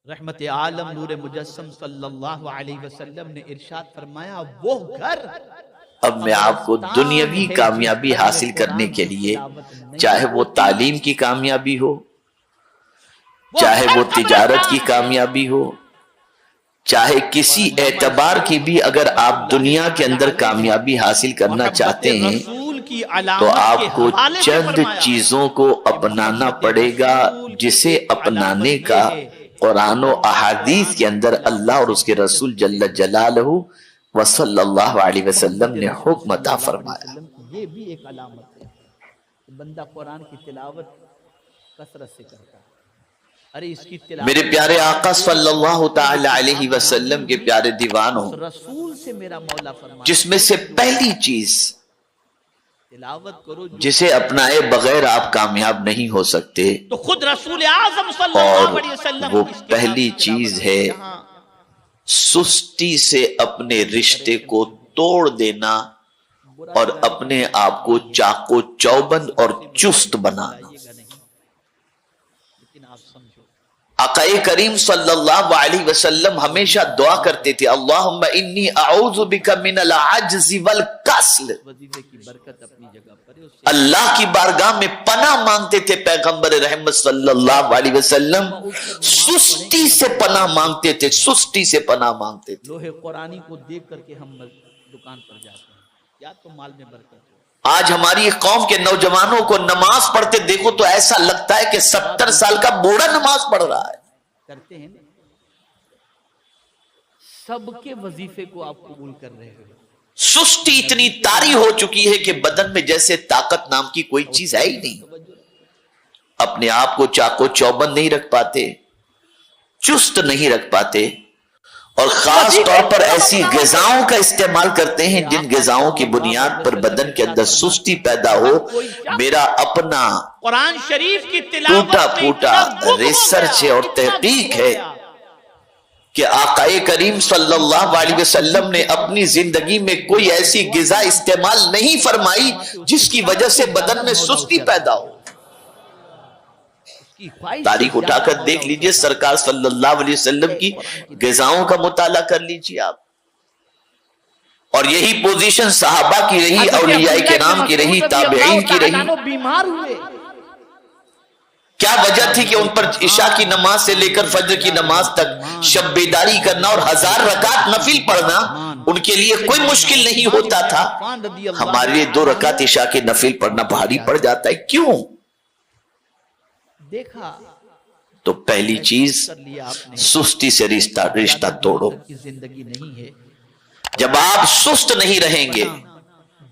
رحمت عالم نور مجسم صلی اللہ علیہ وسلم نے ارشاد فرمایا وہ گھر اب میں آپ کو دنیاوی کامیابی حاصل کرنے کے لیے، چاہے وہ تعلیم کی کامیابی ہو، چاہے وہ تجارت کی کامیابی ہو، چاہے کسی اعتبار کی بھی، اگر آپ دنیا کے اندر کامیابی حاصل کرنا چاہتے ہیں تو آپ کو چند چیزوں کو اپنانا پڑے گا، جسے اپنانے کا قرآن و احادیث کے اندر اللہ اور اس کے رسول جل جلالہ وصلی اللہ علیہ وسلم نے حکم عطا فرمایا۔ یہ بھی ایک علامت ہے کہ بندہ قرآن کی تلاوت کثرت سے کرتا ہے۔ ارے اس کی تلاوت میرے پیارے آقا صلی اللہ تعالی علیہ وسلم کے پیارے دیوانوں، رسول سے میرا مولا فرمایا جس میں سے پہلی چیز تلاوت کرو جسے اپنائے بغیر آپ کامیاب نہیں ہو سکتے، تو خود رسول اعظم صلی اللہ علیہ وسلم وہ پہلی چیز ہے سستی سے اپنے رشتے کو توڑ دینا اور اپنے آپ کو چاق و چوبند اور چست بنانا۔ لیکن آپ سمجھو آقا کریم صلی اللہ علیہ وسلم ہمیشہ دعا کرتے تھے، اللہم انی اعوذ بک من العجز والکسل۔ وظیفے کی برکت اپنی جگہ پر ہے، اللہ کی بارگاہ میں پناہ مانگتے تھے پیغمبر رحمت صلی اللہ علیہ وسلم، سستی سے پناہ مانگتے تھے، سستی سے پناہ مانگتے تھے۔ لوہے قرآنی کو دیکھ کر کے ہم دکان پر جاتے ہیں، یا تو مال میں برکت ہو۔ آج ہماری قوم کے نوجوانوں کو نماز پڑھتے دیکھو تو ایسا لگتا ہے کہ 70 سال کا بوڑھا نماز پڑھ رہا ہے۔ کرتے ہیں سب کے وظیفے کو آپ قبول کر رہے ہو۔ سستی اتنی طاری ہو چکی ہے کہ بدن میں جیسے طاقت نام کی کوئی چیز ہے ہی نہیں، اپنے آپ کو چاق و چوبند نہیں رکھ پاتے، چست نہیں رکھ پاتے، اور خاص طور پر ایسی غذاؤں کا استعمال کرتے ہیں جن غذاؤں کی بنیاد پر بدن کے اندر سستی پیدا ہو۔ میرا اپنا قرآن شریف کی تلاوت ٹوٹا پھوٹا ریسرچ ہے اور تحقیق ہے کہ آقا کریم صلی اللہ علیہ وسلم نے اپنی زندگی میں کوئی ایسی غذا استعمال نہیں فرمائی جس کی وجہ سے بدن میں سستی پیدا ہو۔ تاریخ اٹھا کر دیکھ لیجئے، سرکار صلی اللہ علیہ وسلم کی غذاؤں کا مطالعہ کر لیجئے آپ، اور یہی پوزیشن صحابہ کی رہی، اولیاء کرام کی رہی، تابعین کی رہی۔ بیمار ہوئے، کیا وجہ تھی کہ ان پر عشاء کی نماز سے لے کر فجر کی نماز تک شب بیداری کرنا اور 1000 رکعت نفل پڑھنا ان کے لیے کوئی مشکل نہیں ہوتا تھا؟ ہمارے لیے 2 رکعت عشاء کے نفل پڑھنا بھاری پڑ جاتا ہے، کیوں؟ دیکھا تو پہلی چیز سستی سے رشتہ توڑو۔ زندگی نہیں ہے، جب آپ سست نہیں رہیں گے،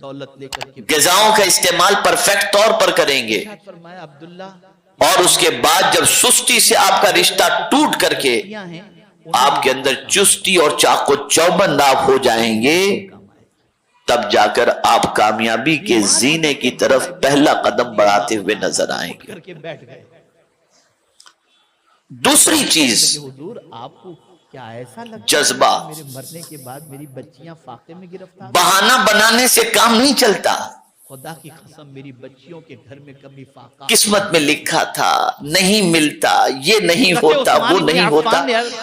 دولت لے کر کے غذاؤں کا استعمال پرفیکٹ طور پر کریں گے، فرمایا عبداللہ اور اس کے بعد جب سستی سے آپ کا رشتہ ٹوٹ کر کے آپ کے اندر چستی اور چاق و چوبند آپ ہو جائیں گے، تب جا کر آپ کامیابی کے زینے کی طرف پہلا قدم بڑھاتے ہوئے نظر آئیں گے۔ کر کے بیٹھ گئے۔ دوسری چیز حضور آپ کو کیا ایسا لگتا ہے جذبہ۔ میرے مرنے کے بعد میری بچیاں فاقے میں گرفتار؟ بہانہ بنانے سے کام نہیں چلتا، خدا کی قسم میری بچیوں کے گھر میں کبھی فاقہ قسمت میں لکھا تھا، نہیں ملتا، یہ نہیں ہوتا، وہ نہیں ہوتا۔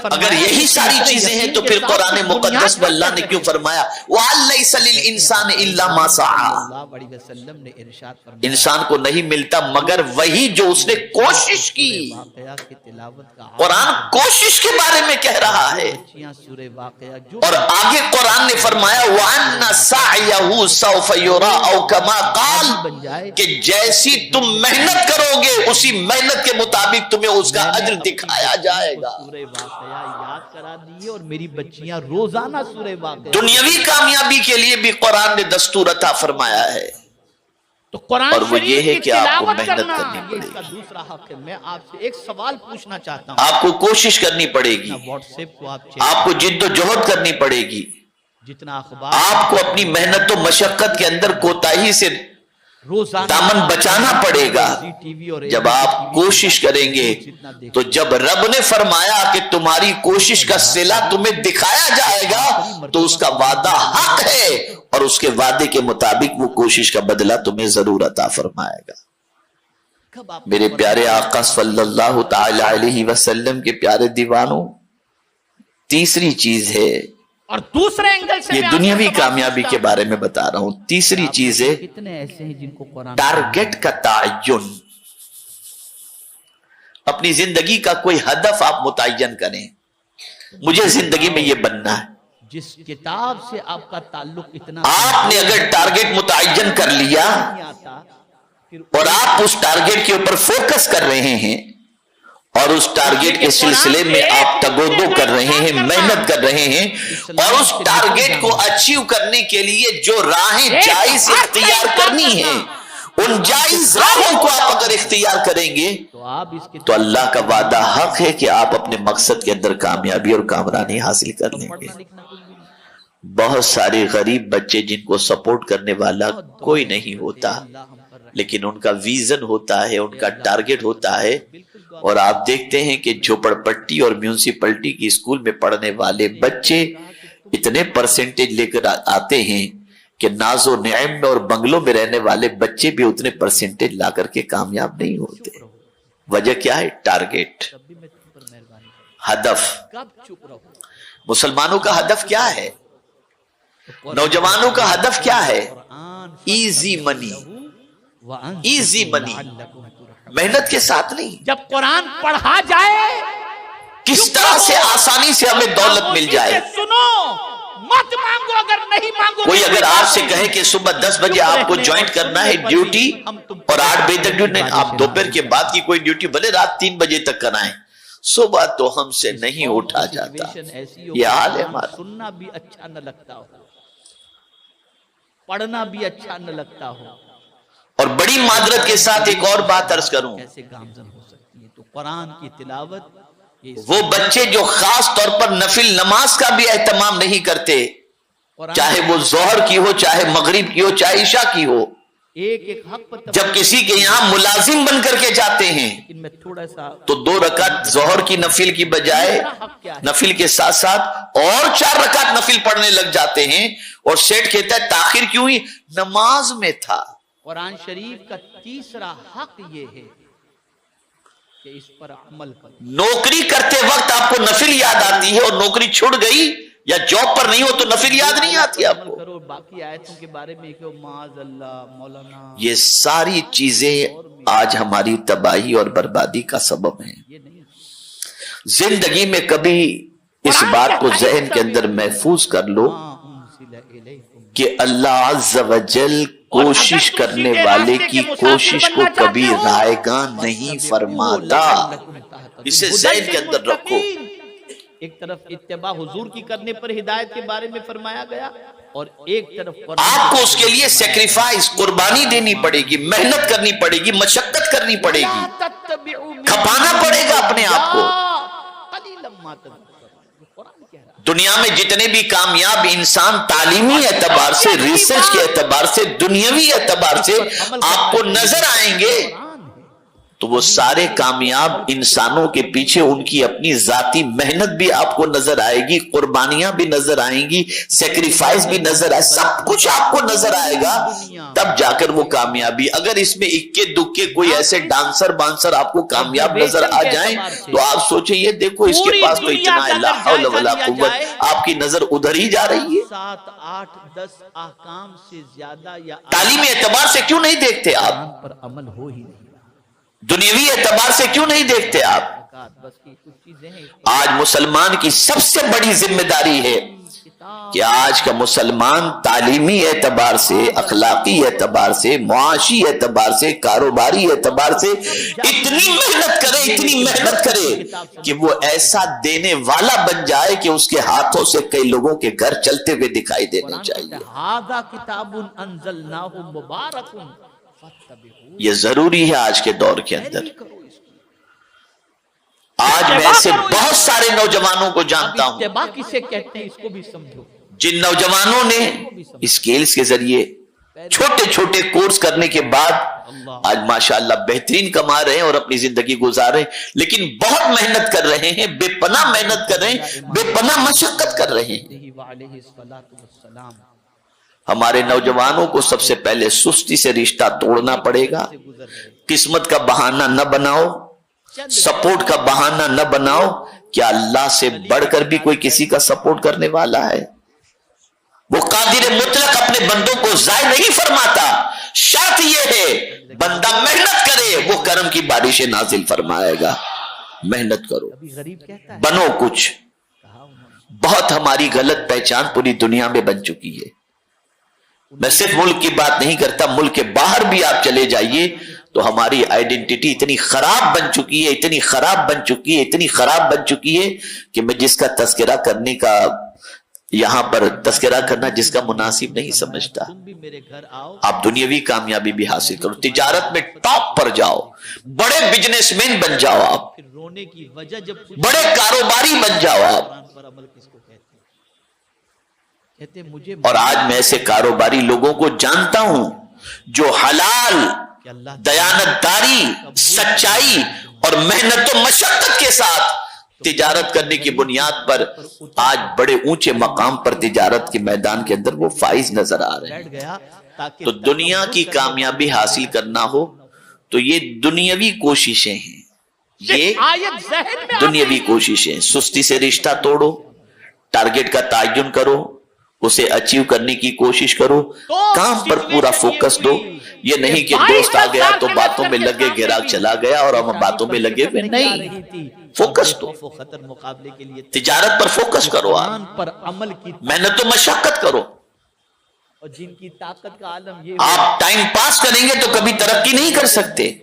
اگر یہی ساری چیزیں ہیں تو پھر قرآن مقدس میں اللہ نے کیوں فرمایا وَعَلَّيْسَ لِلْإِنسَانِ إِلَّا مَا سَعَى؟ اللہ علیہ وسلم نے ارشاد فرمایا انسان کو نہیں ملتا مگر وہی جو اس نے کوشش کی۔ واقعہ کی تلاوت کا قرآن کوشش کے بارے میں کہہ رہا ہے، بچیاں سورہ واقعہ جو اور آگے قرآن نے فرمایا وَأَنَّ سَعْيَهُ سَوْفَ يُرَىٰ أَوْ كَمَا قَالَ، کہ جیسی تم محنت کرو گے اسی محنت کے مطابق تمہیں اس کا اجر دکھایا جائے گا۔ سورہ واقعہ یاد کرا دیئے، اور میری بچیاں روزانہ سورہ واقعہ۔ دنیاوی کامیابی کے لیے بھی قرآن نے دستور عطا فرمایا ہے، تو قرآن اور وہ یہ ہے شریف کی کہ آپ کو تلاوت محنت کرنا، کرنی یہ پڑے اس کا گی، دوسرا حق ہے۔ میں آپ سے ایک سوال پوچھنا چاہتا ہوں، آپ کو کوشش کرنی پڑے گی، واٹس ایپ کو آپ کو جد و جہد کرنی پڑے گی، جتنا اخبار آپ کو اپنی محنت و مشقت کے اندر کوتاہی سے روزانہ دامن بچانا پڑے گا۔ ٹی وی اور جب آپ کوشش کریں گے تو جب رب نے فرمایا کہ تمہاری کوشش کا صلہ تمہیں دکھایا جائے گا تو اس کا وعدہ حق ہے، اور اس کے وعدے کے مطابق وہ کوشش کا بدلہ تمہیں ضرور عطا فرمائے گا۔ کب آپ میرے پیارے آقا صلی اللہ تعالی علیہ وسلم کے پیارے دیوانوں، تیسری چیز ہے، اور دوسرے اینگل سے یہ دنیاوی کامیابی کے بارے میں بتا رہا ہوں، تیسری چیز ہے کتنے ایسے ہیں جن کو قرآن ٹارگٹ کا تعین۔ اپنی زندگی کا کوئی ہدف آپ متعین کریں، مجھے زندگی میں یہ بننا ہے۔ جس کتاب سے آپ کا تعلق اتنا آپ نے اگر ٹارگٹ متعین کر لیا نہیں آتا، پھر اور آپ اس ٹارگٹ کے اوپر فوکس کر رہے ہیں اور اس ٹارگٹ کے سلسلے میں آپ تگودو کر رہے ہیں، محنت کر رہے ہیں، اور اس ٹارگٹ کو اچیو کرنے کے لیے جو راہیں جائز اختیار کرنی ہیں، ان جائز راہوں کو آپ اگر اختیار کریں گے تو آپ اس تو اللہ کا وعدہ حق ہے کہ آپ اپنے مقصد کے اندر کامیابی اور کامرانی حاصل کر لیں گے۔ بہت سارے غریب بچے جن کو سپورٹ کرنے والا کوئی نہیں ہوتا، لیکن ان کا ویژن ہوتا ہے، ان کا ٹارگٹ ہوتا ہے، اور آپ دیکھتے ہیں کہ جھوپڑ پٹی اور میونسپلٹی کی اسکول میں پڑھنے والے بچے اتنے پرسنٹیج لے کر آتے ہیں کہ ناز و نعیم میں اور بنگلوں میں رہنے والے بچے بھی اتنے پرسنٹیج لا کر کے کامیاب نہیں ہوتے۔ وجہ کیا ہے؟ ٹارگٹ، ہدف۔ مسلمانوں کا ہدف کیا ہے؟ نوجوانوں کا ہدف کیا ہے؟ ایزی منی، ایزی منی، محنت کے ساتھ نہیں۔ جب قرآن پڑھا جائے کس طرح سے آسانی سے ہمیں دولت مل جائے۔ سنو، مت مانگو، اگر نہیں مانگو۔ کوئی اگر آپ سے کہے کہ صبح 10 بجے آپ کو جوائنٹ کرنا ہے ڈیوٹی اور 8 بجے تک ڈیوٹی، نہیں، آپ دوپہر کے بعد کی کوئی ڈیوٹی بھلے رات 3 بجے تک کرائیں، صبح تو ہم سے نہیں اٹھا جاتا۔ یہ حال ہے ہمارا۔ سننا بھی اچھا نہ لگتا ہو، پڑھنا بھی اچھا نہ لگتا ہو، اور بڑی معذرت کے ساتھ ایک اور بات عرض کروں، کیسے گامزن ہو سکتی ہے؟ تو قرآن کی تلاوت، وہ بچے جو خاص طور پر نفل نماز کا بھی اہتمام نہیں کرتے، چاہے وہ ظہر کی ہو، چاہے مغرب کی ہو، چاہے عشاء کی ہو، ایک ایک حق پر جب کسی کے یہاں ملازم بن کر کے جاتے ہیں لیکن میں تھوڑا سا تو 2 رکعت ظہر کی نفل کی بجائے نفل کے ساتھ ساتھ اور 4 رکعت نفل پڑھنے لگ جاتے ہیں، اور سیٹ کہتا ہے تاخیر کیوں ہوئی؟ نماز میں تھا۔ قرآن شریف کا تیسرا حق یہ ہے کہ اس پر عمل کرو۔ نوکری کرتے وقت آپ کو نفل یاد آتی ہے، اور نوکری چھوڑ گئی یا جاب پر نہیں ہو تو نفل یاد نہیں آتی آپ کو۔ کرو، باقی آیتوں کے بارے میں کہ معاذ اللہ مولانا، یہ ساری چیزیں آج ہماری تباہی اور بربادی کا سبب ہیں۔ یہ نہیں۔ زندگی میں کبھی اس بات کو ذہن کے اندر محفوظ کر لو کہ اللہ عز و جل کوشش کرنے والے کی کوشش کو کبھی رائے گاں نہیں فرماتا۔ اسے ذہن کے اندر رکھو۔ ایک طرف اتباع حضور کی کرنے پر ہدایت کے بارے میں فرمایا گیا، اور ایک طرف آپ کو اس کے لیے سیکریفائس، قربانی دینی پڑے گی، محنت کرنی پڑے گی، مشقت کرنی پڑے گی، کھپانا پڑے گا اپنے آپ کو۔ دنیا میں جتنے بھی کامیاب انسان تعلیمی اعتبار سے، ریسرچ کے اعتبار سے، دنیاوی اعتبار سے آپ کو نظر آئیں گے تو وہ سارے کامیاب انسانوں کے پیچھے ان کی اپنی ذاتی محنت بھی آپ کو نظر آئے گی، قربانیاں بھی نظر آئیں گی، سیکریفائس بھی نظر آئے، سب کچھ آپ کو نظر آئے گا، تب جا کر وہ کامیابی۔ اگر اس میں اکے دکے کوئی ایسے ڈانسر بانسر آپ کو کامیاب نظر آ جائیں تو آپ سوچیں یہ دیکھو اس کے پاس تو اتنا ہے، لا حول ولا قوت، آپ کی نظر ادھر ہی جا رہی ہے۔ 7 8 10 احکام سے زیادہ یا تعلیمی اعتبار سے کیوں نہیں دیکھتے آپ؟ پر عمل ہو ہی نہیں، دنیاوی اعتبار سے کیوں نہیں دیکھتے آپ؟ بس کی کچھ چیزیں ہیں۔ آج مسلمان کی سب سے بڑی ذمہ داری ہے کہ آج کا مسلمان تعلیمی اعتبار سے، اخلاقی اعتبار سے، معاشی اعتبار سے، کاروباری اعتبار سے اتنی محنت کرے، اتنی محنت کرے کہ وہ ایسا دینے والا بن جائے کہ اس کے ہاتھوں سے کئی لوگوں کے گھر چلتے ہوئے دکھائی دینے چاہیے۔ ھذا کتاب انزلناہ مبارک فاتبعوہ، یہ ضروری ہے آج کے دور کے اندر۔ آج میں ایسے بہت سارے نوجوانوں کو جانتا ہوں اتباع کسے کہتے ہیں اس کو بھی سمجھو۔ جن نوجوانوں نے اسکیلز کے ذریعے چھوٹے چھوٹے کورس کرنے کے بعد آج ماشاءاللہ بہترین کما رہے ہیں اور اپنی زندگی گزار رہے ہیں، لیکن بہت محنت کر رہے ہیں، بے پناہ محنت کر رہے ہیں، بے پناہ مشقت کر رہے ہیں۔ ہمارے نوجوانوں کو سب سے پہلے سستی سے رشتہ توڑنا پڑے گا. قسمت کا بہانہ نہ بناؤ, سپورٹ کا بہانہ نہ بناؤ. کیا اللہ سے بڑھ کر بھی کوئی کسی کا سپورٹ کرنے والا ہے؟ وہ قادر مطلق اپنے بندوں کو ضائع نہیں فرماتا. شرط یہ ہے بندہ محنت کرے, وہ کرم کی بارشیں نازل فرمائے گا. محنت کرو, بنو کچھ. بہت ہماری غلط پہچان پوری دنیا میں بن چکی ہے. میں صرف ملک کی بات نہیں کرتا, ملک کے باہر بھی آپ چلے جائیے تو ہماری آئیڈینٹی اتنی خراب بن چکی ہے, اتنی خراب بن چکی ہے, اتنی خراب بن چکی ہے کہ میں جس کا تذکرہ کرنے کا یہاں پر تذکرہ کرنا جس کا مناسب نہیں سمجھتا. آپ دنیاوی کامیابی بھی حاصل کرو, تجارت میں ٹاپ پر جاؤ, بڑے بزنس مین بن جاؤ, آپ بڑے کاروباری بن جاؤ آپ. اور آج میں ایسے کاروباری لوگوں کو جانتا ہوں جو حلال, دیانتداری, سچائی اور محنت و مشقت کے ساتھ تجارت کرنے کی بنیاد پر آج بڑے اونچے مقام پر تجارت کے میدان کے اندر وہ فائز نظر آ رہے ہیں. تو دنیا کی کامیابی حاصل کرنا ہو تو یہ دنیاوی کوششیں ہیں, یہ دنیاوی کوششیں. سستی سے رشتہ توڑو, ٹارگٹ کا تعین کرو, اسے اچیو کرنے کی کوشش کرو, کام پر پورا فوکس دو. یہ نہیں کہ دوست آ گیا تو باتوں میں لگے, گراگ چلا گیا اور ہم باتوں میں لگے ہوئے. نہیں, فوکس دو, تجارت پر فوکس کرو, آپ محنت و مشقت کرو. جن کی طاقت کا عالم یہ, آپ ٹائم پاس کریں گے تو کبھی ترقی نہیں کر سکتے.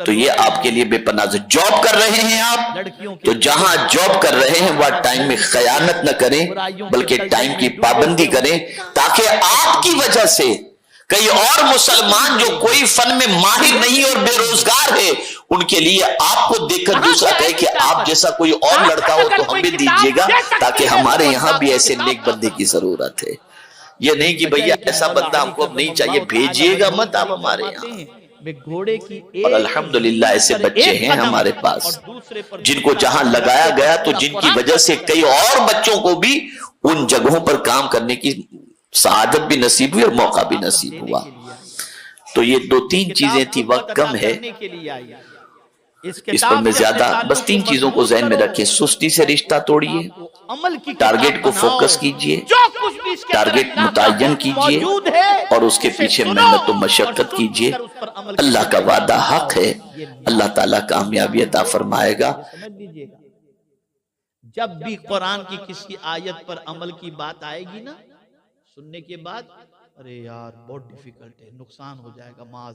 تو یہ آپ کے لیے بے پناہ. جاب کر رہے ہیں آپ تو جہاں جاب کر رہے ہیں وہاں ٹائم میں خیانت نہ کریں بلکہ ٹائم کی پابندی کریں, تاکہ آپ کی وجہ سے کئی اور مسلمان جو کوئی فن میں ماہر نہیں اور بے روزگار ہے, ان کے لیے آپ کو دیکھ کر دوسرا کہے کہ آپ جیسا کوئی اور لڑکا ہو تو ہمیں دیجیے گا, تاکہ ہمارے یہاں بھی ایسے نیک بندے کی ضرورت ہے. یہ نہیں کہ بھئی ایسا بندہ ہم کو اب نہیں چاہیے, بھیجیے گا مت آپ ہمارے یہاں. اور الحمدللہ ایسے بچے ہیں ہمارے پاس جن کو جہاں لگایا گیا تو جن کی وجہ سے کئی اور بچوں کو بھی ان جگہوں پر کام کرنے کی سعادت بھی نصیب ہوئی اور موقع بھی نصیب ہوا. تو یہ 2-3 چیزیں تھی, وقت کم ہے اس پر میں زیادہ, بس 3 چیزوں کو ذہن میں رکھیں. سستی سے رشتہ توڑیے, ٹارگٹ کو فوکس کیجئے, ٹارگٹ متعین کیجئے اور اس کے پیچھے محنت و مشقت کیجئے. اللہ کا وعدہ حق ہے, اللہ تعالیٰ کامیابی عطا فرمائے گا. جب بھی قرآن کی کسی آیت پر عمل کی بات آئے گی نا, سننے کے بعد ارے یار بہت ڈیفیکلٹ ہے, نقصان ہو جائے گا, معاذ